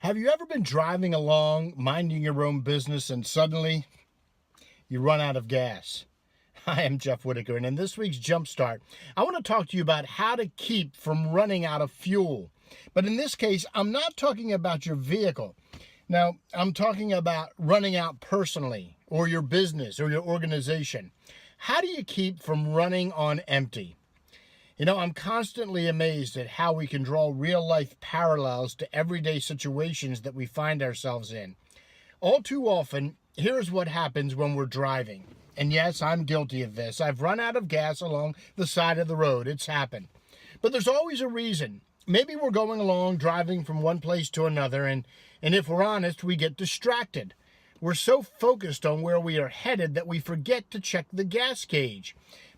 Have you ever been driving along, minding your own business, and suddenly you run out of gas? I am Jeff Whitaker, and in this week's Jumpstart, I want to talk to you about how to keep from running out of fuel. But in this case, I'm not talking about your vehicle. Now, I'm talking about running out personally, or your business, or your organization. How do you keep from running on empty? You know, I'm constantly amazed at how we can draw real-life parallels to everyday situations that we find ourselves in. All too often, here's what happens when we're driving. And yes, I'm guilty of this. I've run out of gas along the side of the road. It's happened. But there's always a reason. Maybe we're going along, driving from one place to another, and if we're honest, we get distracted. We're so focused on where we are headed that we forget to check the gas gauge.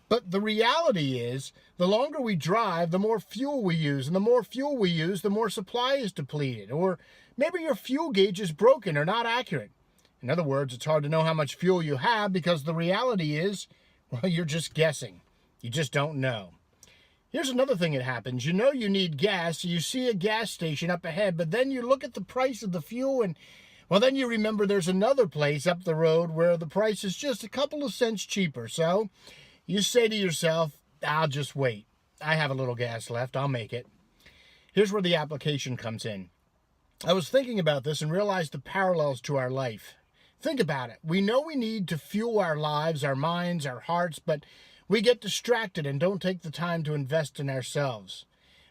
But the reality is, the longer we drive, the more fuel we use. And the more fuel we use, the more supply is depleted. Or maybe your fuel gauge is broken or not accurate. In other words, it's hard to know how much fuel you have because the reality is, well, you're just guessing. You just don't know. Here's another thing that happens. You know you need gas. You see a gas station up ahead, but then you look at the price of the fuel and, well, then you remember there's another place up the road where the price is just a couple of cents cheaper. So you say to yourself, I'll just wait. I have a little gas left. I'll make it. Here's where the application comes in. I was thinking about this and realized the parallels to our life. Think about it. We know we need to fuel our lives, our minds, our hearts, but we get distracted and don't take the time to invest in ourselves.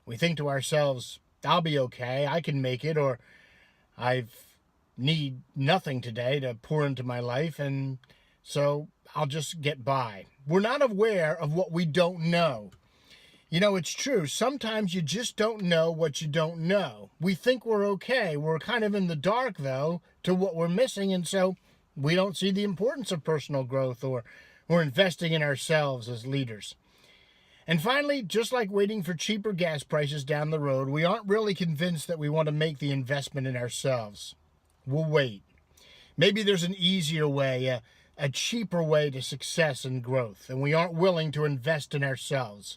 We think to ourselves, I'll be okay. I can make it, or I need nothing today to pour into my life, and so I'll just get by. We're not aware of what we don't know. You know, it's true. Sometimes you just don't know what you don't know. We think we're okay. We're kind of in the dark, though, to what we're missing, and so we don't see the importance of personal growth or investing in ourselves as leaders. And finally, just like waiting for cheaper gas prices down the road, we aren't really convinced that we want to make the investment in ourselves. We'll wait. Maybe there's an easier way, a cheaper way to success and growth, and we aren't willing to invest in ourselves.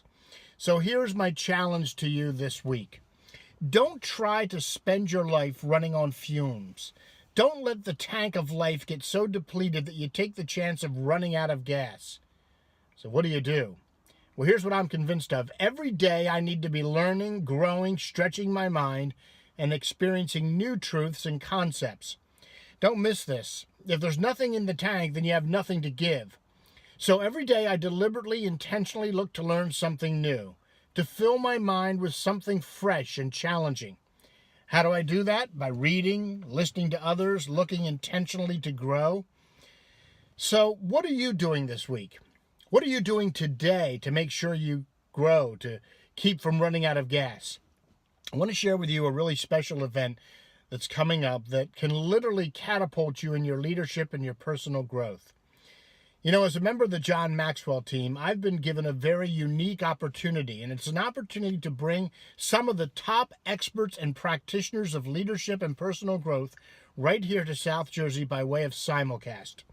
So here's my challenge to you this week. Don't try to spend your life running on fumes. Don't let the tank of life get so depleted that you take the chance of running out of gas. So what do? Well, here's what I'm convinced of. Every day I need to be learning, growing, stretching my mind, and experiencing new truths and concepts. Don't miss this. If there's nothing in the tank, then you have nothing to give. So every day I deliberately, intentionally look to learn something new, to fill my mind with something fresh and challenging. How do I do that? By reading, listening to others, looking intentionally to grow. So what are you doing this week? What are you doing today to make sure you grow, to keep from running out of gas? I want to share with you a really special event that's coming up that can literally catapult you in your leadership and your personal growth. You know, as a member of the John Maxwell team, I've been given a very unique opportunity, and it's an opportunity to bring some of the top experts and practitioners of leadership and personal growth right here to South Jersey by way of simulcast.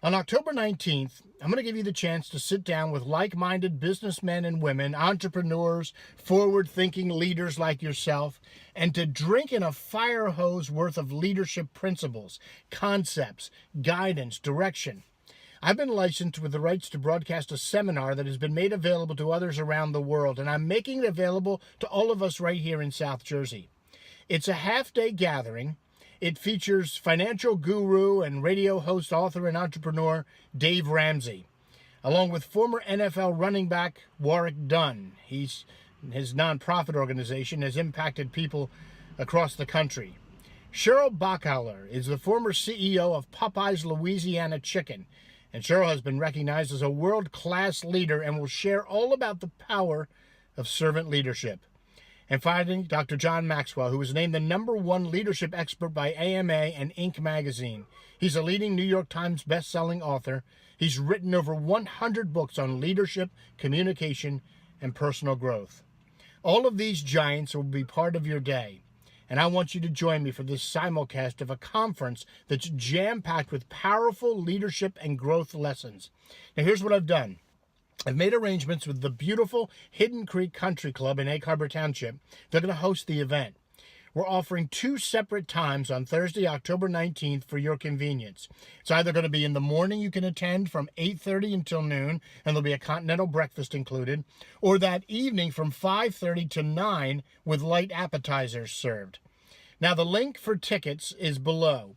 On October 19th, I'm going to give you the chance to sit down with like-minded businessmen and women, entrepreneurs, forward-thinking leaders like yourself, and to drink in a fire hose worth of leadership principles, concepts, guidance, direction. I've been licensed with the rights to broadcast a seminar that has been made available to others around the world, and I'm making it available to all of us right here in South Jersey. It's a half-day gathering. It features financial guru and radio host, author, and entrepreneur Dave Ramsey, along with former NFL running back Warwick Dunn. His nonprofit organization has impacted people across the country. Cheryl Bachauer is the former CEO of Popeye's Louisiana Chicken, and Cheryl has been recognized as a world-class leader and will share all about the power of servant leadership. And finally, Dr. John Maxwell, who was named the #1 leadership expert by AMA and Inc. magazine. He's a leading New York Times best-selling author. He's written over 100 books on leadership, communication, and personal growth. All of these giants will be part of your day. And I want you to join me for this simulcast of a conference that's jam-packed with powerful leadership and growth lessons. Now, here's what I've done. I've made arrangements with the beautiful Hidden Creek Country Club in Egg Harbor Township. They're going to host the event. we're offering 2 separate times on Thursday, October 19th for your convenience. It's either going to be in the morning, you can attend from 8:30 until noon, and there'll be a continental breakfast included, or that evening from 5:30 to 9 with light appetizers served. Now, the link for tickets is below.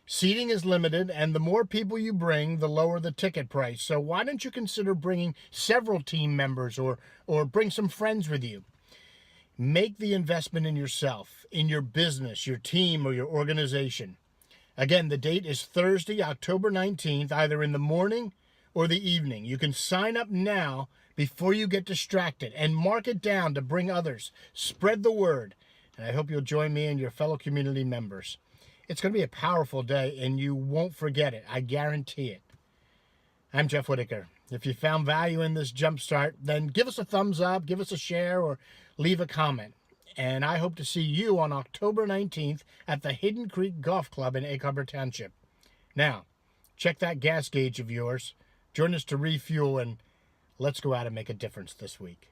Seating is limited, and the more people you bring, the lower the ticket price. So why don't you consider bringing several team members or bring some friends with you? Make the investment in yourself, in your business, your team, or your organization. Again, the date is Thursday, October 19th, either in the morning or the evening. You can sign up now before you get distracted and mark it down to bring others. Spread the word, and I hope you'll join me and your fellow community members. It's going to be a powerful day, and you won't forget it. I guarantee it. I'm Jeff Whitaker. If you found value in this Jumpstart, then give us a thumbs up, give us a share, or leave a comment. And I hope to see you on October 19th at the Hidden Creek Golf Club in Egg Harbor Township. Now, check that gas gauge of yours. Join us to refuel, and let's go out and make a difference this week.